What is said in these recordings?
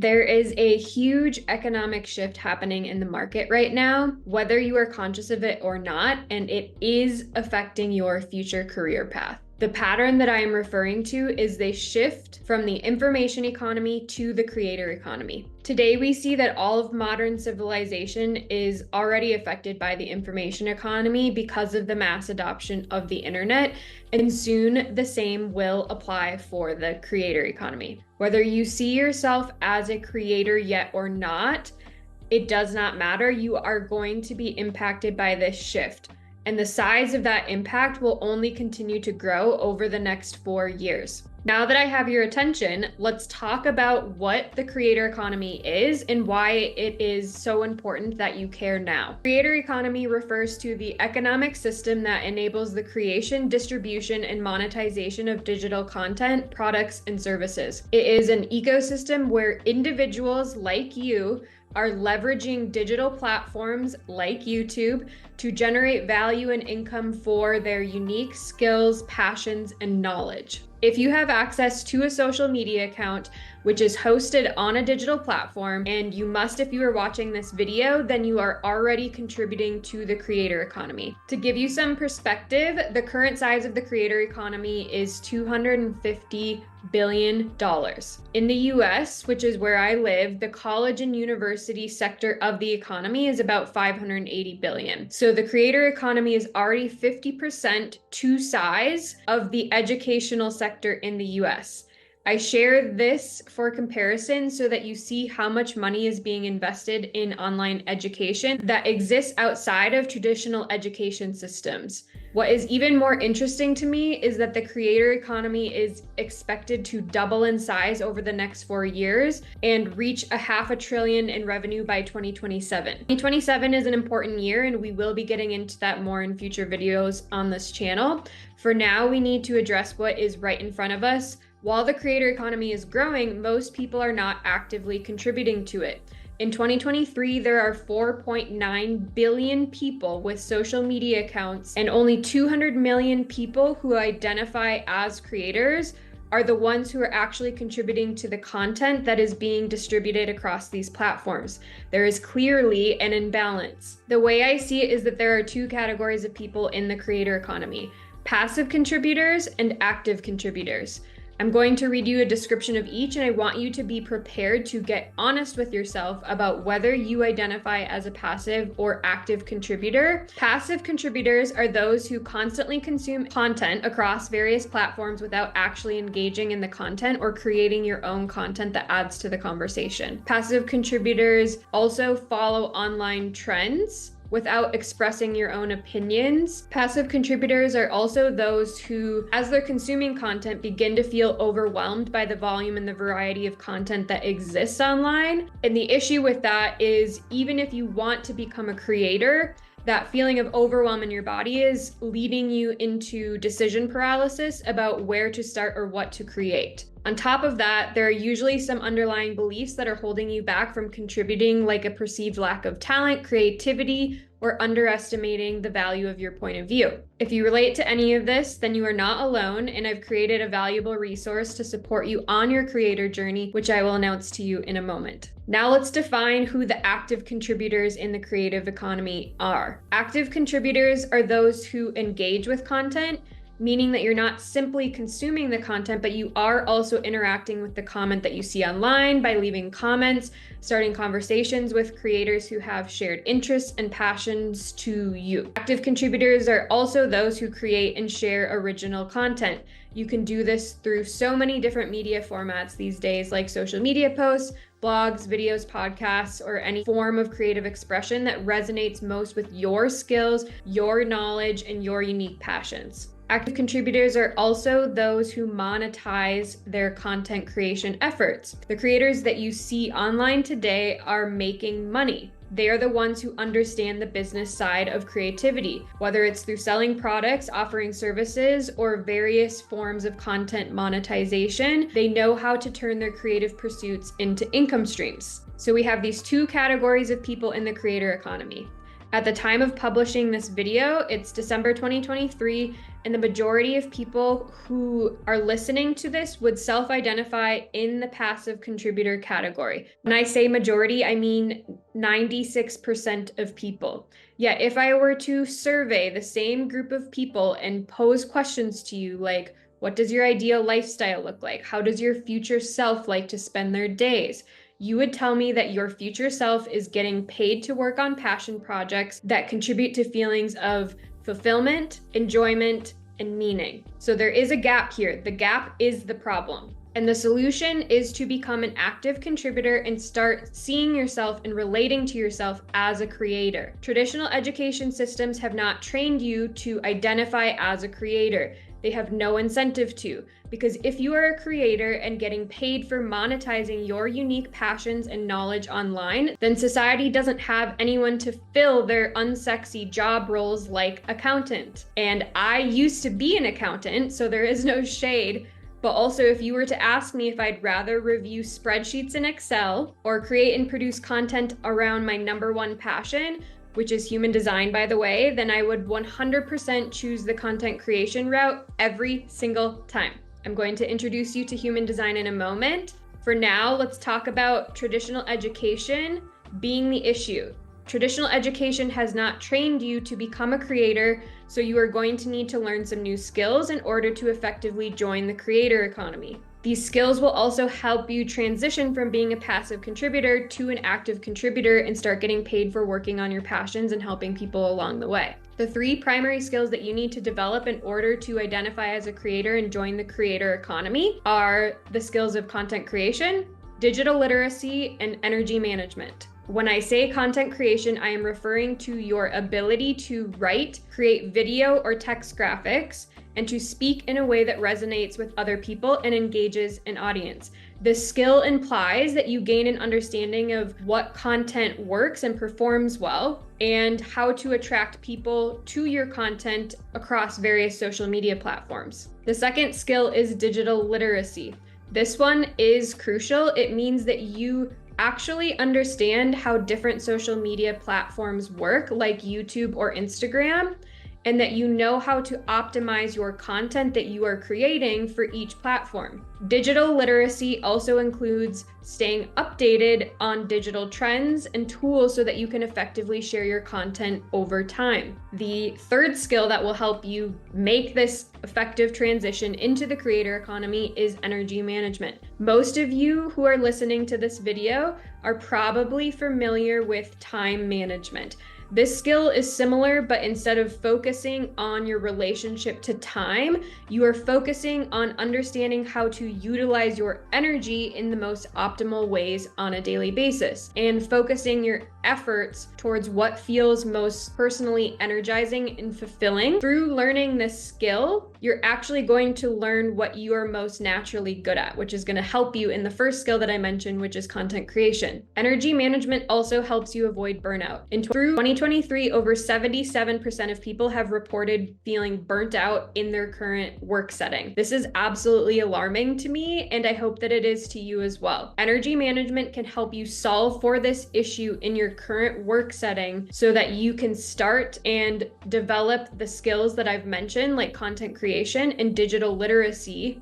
There is a huge economic shift happening in the market right now, whether you are conscious of it or not, and it is affecting your future career path. The pattern that I am referring to is the shift from the information economy to the creator economy. Today, we see that all of modern civilization is already affected by the information economy because of the mass adoption of the internet, and soon the same will apply for the creator economy. Whether you see yourself as a creator yet or not, it does not matter. You are going to be impacted by this shift. And the size of that impact will only continue to grow over the next 4 years. Now that I have your attention, let's talk about what the creator economy is and why it is so important that you care now. Creator economy refers to the economic system that enables the creation, distribution, and monetization of digital content, products, and services. It is an ecosystem where individuals like you are leveraging digital platforms like YouTube to generate value and income for their unique skills, passions, and knowledge. If you have access to a social media account, which is hosted on a digital platform, and you must if you are watching this video, then you are already contributing to the creator economy. To give you some perspective, the current size of the creator economy is $250 billion. In the US, which is where I live, the college and university sector of the economy is about $580 billion. So the creator economy is already 50% to size of the educational sector in the US. I share this for comparison so that you see how much money is being invested in online education that exists outside of traditional education systems. What is even more interesting to me is that the creator economy is expected to double in size over the next 4 years and reach $500 billion in revenue by 2027. 2027 is an important year, and we will be getting into that more in future videos on this channel. For now, we need to address what is right in front of us. While the creator economy is growing, most people are not actively contributing to it. In 2023, there are 4.9 billion people with social media accounts, and only 200 million people who identify as creators are the ones who are actually contributing to the content that is being distributed across these platforms. There is clearly an imbalance. The way I see it is that there are two categories of people in the creator economy: passive contributors and active contributors. I'm going to read you a description of each, and I want you to be prepared to get honest with yourself about whether you identify as a passive or active contributor. Passive contributors are those who constantly consume content across various platforms without actually engaging in the content or creating your own content that adds to the conversation. Passive contributors also follow online trends without expressing your own opinions. Passive contributors are also those who, as they're consuming content, begin to feel overwhelmed by the volume and the variety of content that exists online. And the issue with that is, even if you want to become a creator, that feeling of overwhelm in your body is leading you into decision paralysis about where to start or what to create. On top of that, there are usually some underlying beliefs that are holding you back from contributing, like a perceived lack of talent, creativity, or underestimating the value of your point of view. If you relate to any of this, then you are not alone, and I've created a valuable resource to support you on your creator journey, which I will announce to you in a moment. Now let's define who the active contributors in the creative economy are. Active contributors are those who engage with content, meaning that you're not simply consuming the content, but you are also interacting with the comment that you see online by leaving comments, starting conversations with creators who have shared interests and passions to you. Active contributors are also those who create and share original content. You can do this through so many different media formats these days, like social media posts, blogs, videos, podcasts, or any form of creative expression that resonates most with your skills, your knowledge, and your unique passions. Active contributors are also those who monetize their content creation efforts. The creators that you see online today are making money. They are the ones who understand the business side of creativity, whether it's through selling products, offering services, or various forms of content monetization. They know how to turn their creative pursuits into income streams. So we have these two categories of people in the creator economy: At the time of publishing this video, it's December 2023, and the majority of people who are listening to this would self-identify in the passive contributor category. When I say majority, I mean 96% of people. Yet if I were to survey the same group of people and pose questions to you like, what does your ideal lifestyle look like? How does your future self like to spend their days? You would tell me that your future self is getting paid to work on passion projects that contribute to feelings of fulfillment, enjoyment, and meaning. So there is a gap here. The gap is the problem. And the solution is to become an active contributor and start seeing yourself and relating to yourself as a creator. Traditional education systems have not trained you to identify as a creator. They have no incentive to, because if you are a creator and getting paid for monetizing your unique passions and knowledge online, then society doesn't have anyone to fill their unsexy job roles like accountant. And I used to be an accountant, so there is no shade. But also, if you were to ask me if I'd rather review spreadsheets in Excel or create and produce content around my number one passion, which is human design, by the way, then I would 100% choose the content creation route every single time. I'm going to introduce you to human design in a moment. For now, let's talk about traditional education being the issue. Traditional education has not trained you to become a creator, so you are going to need to learn some new skills in order to effectively join the creator economy. These skills will also help you transition from being a passive contributor to an active contributor and start getting paid for working on your passions and helping people along the way. The 3 primary skills that you need to develop in order to identify as a creator and join the creator economy are the skills of content creation, digital literacy, and energy management. When I say content creation, I am referring to your ability to write, create video or text graphics, and to speak in a way that resonates with other people and engages an audience. This skill implies that you gain an understanding of what content works and performs well, and how to attract people to your content across various social media platforms. The second skill is digital literacy. This one is crucial. It means that you actually understand how different social media platforms work, like YouTube or Instagram, and that you know how to optimize your content that you are creating for each platform. Digital literacy also includes staying updated on digital trends and tools so that you can effectively share your content over time. The third skill that will help you make this effective transition into the creator economy is energy management. Most of you who are listening to this video are probably familiar with time management. This skill is similar, but instead of focusing on your relationship to time, you are focusing on understanding how to utilize your energy in the most optimal ways on a daily basis, and focusing your efforts towards what feels most personally energizing and fulfilling. Through learning this skill, you're actually going to learn what you are most naturally good at, which is going to help you in the first skill that I mentioned, which is content creation. Energy management also helps you avoid burnout. Through 2023, over 77% of people have reported feeling burnt out in their current work setting. This is absolutely alarming to me, and I hope that it is to you as well. Energy management can help you solve for this issue in your current work setting so that you can start and develop the skills that I've mentioned, like content creation and digital literacy,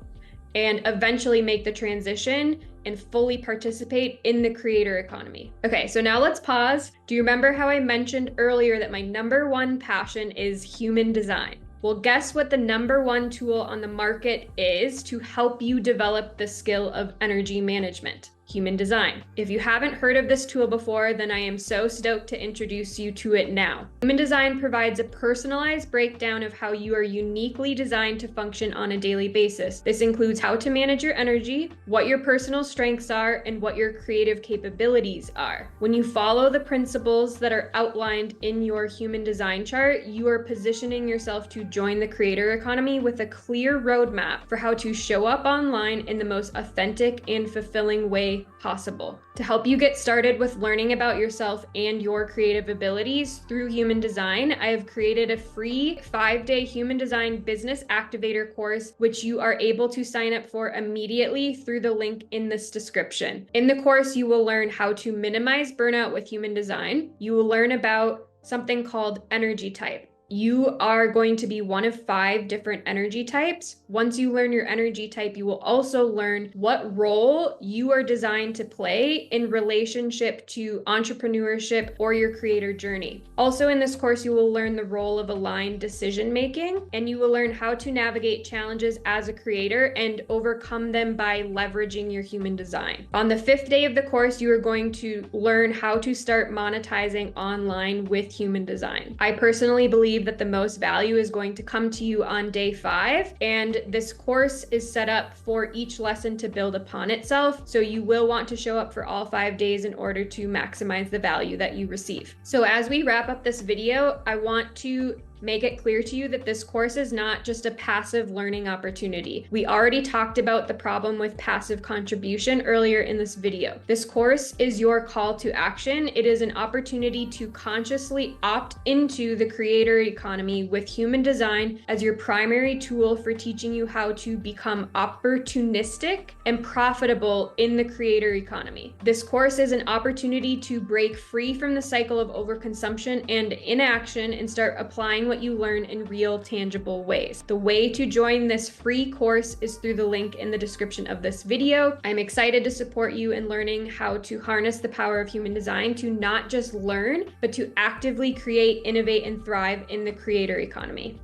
and eventually make the transition and fully participate in the creator economy. Okay, so now let's pause. Do you remember how I mentioned earlier that my number one passion is human design? Well, guess what the number one tool on the market is to help you develop the skill of energy management? Human design. If you haven't heard of this tool before, then I am so stoked to introduce you to it now. Human design provides a personalized breakdown of how you are uniquely designed to function on a daily basis. This includes how to manage your energy, what your personal strengths are, and what your creative capabilities are. When you follow the principles that are outlined in your human design chart, you are positioning yourself to join the creator economy with a clear roadmap for how to show up online in the most authentic and fulfilling way possible. To help you get started with learning about yourself and your creative abilities through human design, I have created a free 5-day Human Design Business Activator course, which you are able to sign up for immediately through the link in this description. In the course, you will learn how to minimize burnout with human design. You will learn about something called energy type. You are going to be one of 5 different energy types. Once you learn your energy type, you will also learn what role you are designed to play in relationship to entrepreneurship or your creator journey. Also in this course, you will learn the role of aligned decision making, and you will learn how to navigate challenges as a creator and overcome them by leveraging your human design. On the 5th day of the course, you are going to learn how to start monetizing online with human design. I personally believe that the most value is going to come to you on day 5, and this course is set up for each lesson to build upon itself, so you will want to show up for all 5 days in order to maximize the value that you receive. So as we wrap up this video, I want to make it clear to you that this course is not just a passive learning opportunity. We already talked about the problem with passive contribution earlier in this video. This course is your call to action. It is an opportunity to consciously opt into the creator economy with human design as your primary tool for teaching you how to become opportunistic and profitable in the creator economy. This course is an opportunity to break free from the cycle of overconsumption and inaction and start applying what you learn in real, tangible ways. The way to join this free course is through the link in the description of this video. I'm excited to support you in learning how to harness the power of human design to not just learn, but to actively create, innovate, and thrive in the creator economy.